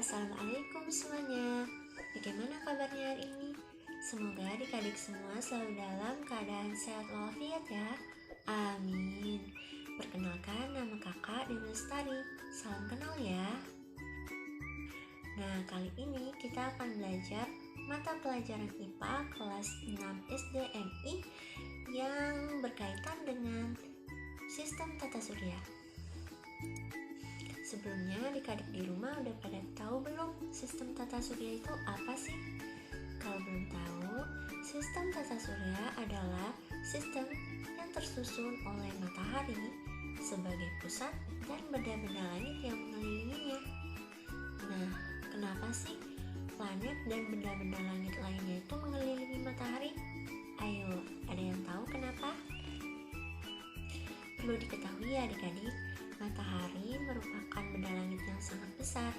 Assalamualaikum semuanya. Bagaimana kabarnya hari ini? Semoga adik-adik semua selalu dalam keadaan sehat walafiat ya. Amin. Perkenalkan, nama kakak Dewi Lestari. Salam kenal ya. Nah, kali ini kita akan belajar mata pelajaran IPA kelas 6 SDMI yang berkaitan dengan sistem tata surya. Sebelumnya, adik-adik di rumah udah pada tahu belum sistem tata surya itu apa sih? Kalau belum tahu, sistem tata surya adalah sistem yang tersusun oleh matahari sebagai pusat dan benda-benda langit yang mengelilinginya. Nah, kenapa sih planet dan benda-benda langit lainnya itu mengelilingi matahari? Ayo, ada yang tahu kenapa? Perlu diketahui ya adik-adik, matahari merupakan benda langit yang sangat besar.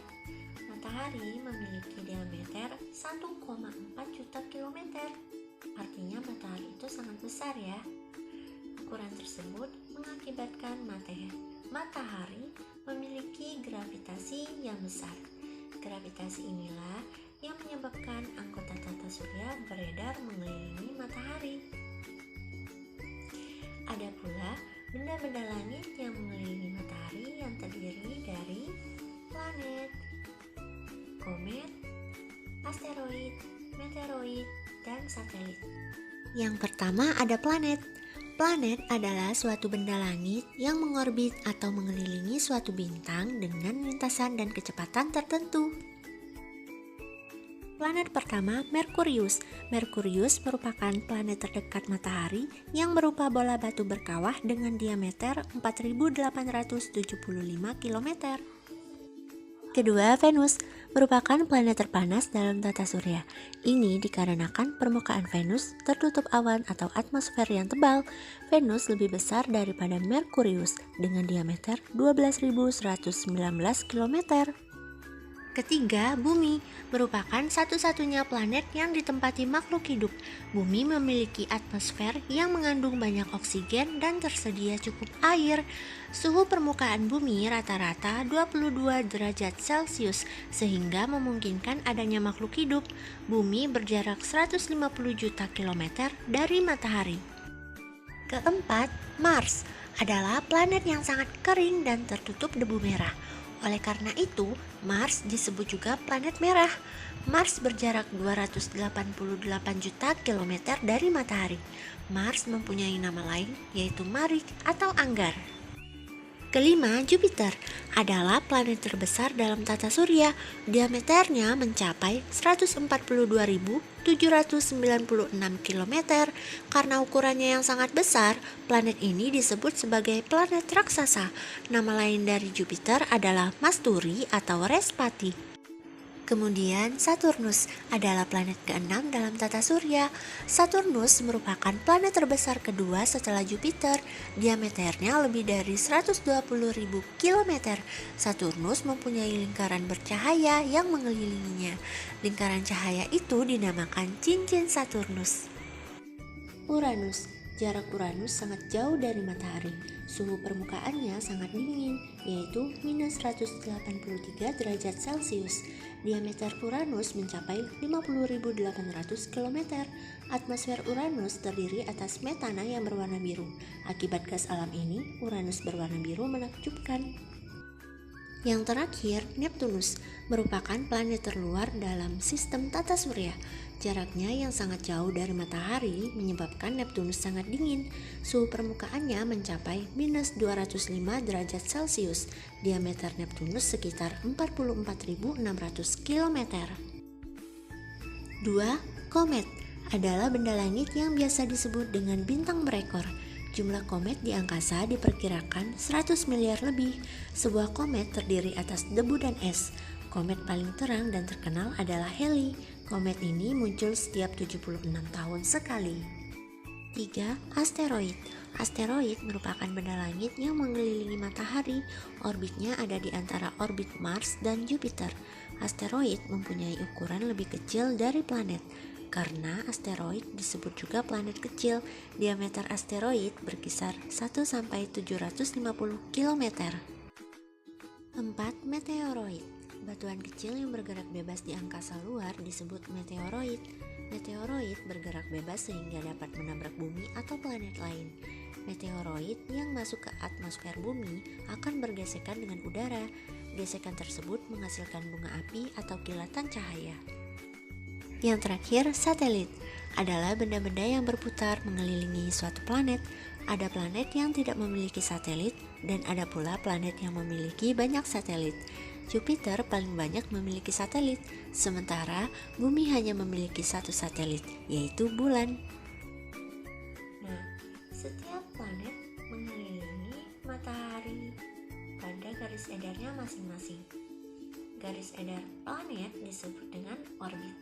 Matahari memiliki diameter 1,4 juta kilometer. Artinya matahari itu sangat besar ya. Ukuran tersebut mengakibatkan matahari memiliki gravitasi yang besar. Gravitasi inilah yang menyebabkan anggota tata surya beredar mengelilingi matahari. Ada pula benda-benda langit yang mengelilingi matahari yang terdiri dari planet, komet, asteroid, meteoroid, dan satelit. Yang pertama ada planet. Planet adalah suatu benda langit yang mengorbit atau mengelilingi suatu bintang dengan lintasan dan kecepatan tertentu. Planet pertama, Merkurius. Merkurius merupakan planet terdekat matahari yang berupa bola batu berkawah dengan diameter 4.875 km. Kedua, Venus merupakan planet terpanas dalam tata surya. Ini dikarenakan permukaan Venus tertutup awan atau atmosfer yang tebal. Venus lebih besar daripada Merkurius dengan diameter 12.119 km. Ketiga, Bumi merupakan satu-satunya planet yang ditempati makhluk hidup. Bumi memiliki atmosfer yang mengandung banyak oksigen dan tersedia cukup air. Suhu permukaan bumi rata-rata 22 derajat Celcius sehingga memungkinkan adanya makhluk hidup. Bumi berjarak 150 juta kilometer dari matahari. Keempat, Mars adalah planet yang sangat kering dan tertutup debu merah. Oleh karena itu, Mars disebut juga planet merah. Mars berjarak 288 juta kilometer dari matahari. Mars mempunyai nama lain yaitu Marikh atau Anggar. Kelima, Jupiter adalah planet terbesar dalam tata surya. Diameternya mencapai 142.796 km. Karena ukurannya yang sangat besar, planet ini disebut sebagai planet raksasa. Nama lain dari Jupiter adalah Masturi atau Respati. Kemudian Saturnus adalah planet ke-6 dalam tata surya. Saturnus merupakan planet terbesar kedua setelah Jupiter. Diameternya lebih dari 120.000 km. Saturnus mempunyai lingkaran bercahaya yang mengelilinginya. Lingkaran cahaya itu dinamakan cincin Saturnus. Uranus. Jarak Uranus sangat jauh dari matahari. Suhu permukaannya sangat dingin, yaitu minus 183 derajat Celcius. Diameter Uranus mencapai 50.800 km. Atmosfer Uranus terdiri atas metana yang berwarna biru. Akibat gas alam ini, Uranus berwarna biru menakjubkan. Yang terakhir, Neptunus merupakan planet terluar dalam sistem tata surya. Jaraknya yang sangat jauh dari matahari menyebabkan Neptunus sangat dingin. Suhu permukaannya mencapai minus 205 derajat Celcius. Diameter Neptunus sekitar 44.600 km. 2. Komet adalah benda langit yang biasa disebut dengan bintang berekor. Jumlah komet di angkasa diperkirakan 100 miliar lebih. Sebuah komet terdiri atas debu dan es. Komet paling terang dan terkenal adalah Halley. Komet ini muncul setiap 76 tahun sekali. 3. Asteroid. Asteroid merupakan benda langit yang mengelilingi matahari. Orbitnya ada di antara orbit Mars dan Jupiter. Asteroid mempunyai ukuran lebih kecil dari planet. Karena asteroid disebut juga planet kecil, diameter asteroid berkisar 1-750 km. 4. Meteoroid. Batuan kecil yang bergerak bebas di angkasa luar disebut meteoroid. Meteoroid bergerak bebas sehingga dapat menabrak bumi atau planet lain. Meteoroid yang masuk ke atmosfer bumi akan bergesekan dengan udara. Gesekan tersebut menghasilkan bunga api atau kilatan cahaya. Yang terakhir, satelit adalah benda-benda yang berputar mengelilingi suatu planet. Ada planet yang tidak memiliki satelit dan ada pula planet yang memiliki banyak satelit. Jupiter paling banyak memiliki satelit, sementara Bumi hanya memiliki satu satelit, yaitu bulan. Nah, setiap planet mengelilingi matahari pada garis edarnya masing-masing. Garis edar planet disebut dengan orbit,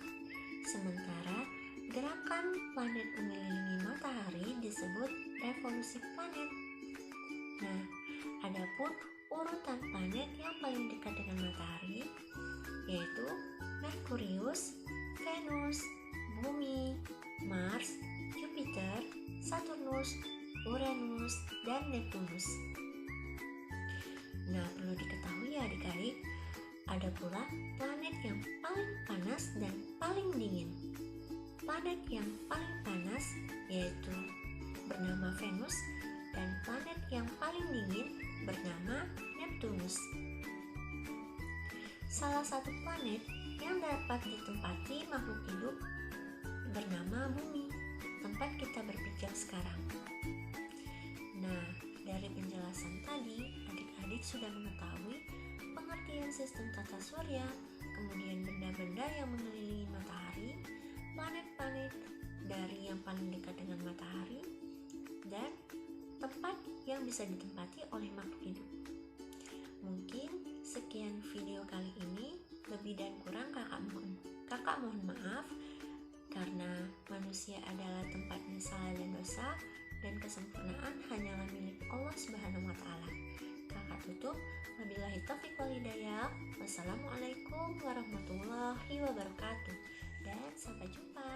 sementara gerakan planet mengelilingi matahari disebut revolusi planet. Nah, adapun urutan planet yang paling dekat dengan matahari yaitu Merkurius, Venus, Bumi, Mars, Jupiter, Saturnus, Uranus, dan Neptunus. Nah, perlu diketahui ya adik-adik, ada pula planet yang paling panas dan paling dingin. Planet yang paling panas yaitu bernama Venus dan planet yang paling dingin bernama Neptunus. Salah satu planet yang dapat ditempati makhluk hidup bernama Bumi, tempat kita berpijak sekarang. Nah, dari penjelasan tadi, adik-adik sudah mengetahui pengertian sistem tata surya, kemudian benda-benda yang mengelilingi matahari, planet-planet dari yang paling dekat dengan matahari, dan tempat yang bisa ditempati oleh makhluk hidup. Mungkin sekian video kali ini, lebih dan kurang kakak mohon maaf, karena manusia adalah tempatnya salah dan dosa, dan kesempurnaan hanyalah milik Allah Subhanahu wa Ta'ala. Kakak tutup, wabillahi taufiq wal hidayah. Wassalamualaikum warahmatullahi wabarakatuh, dan sampai jumpa.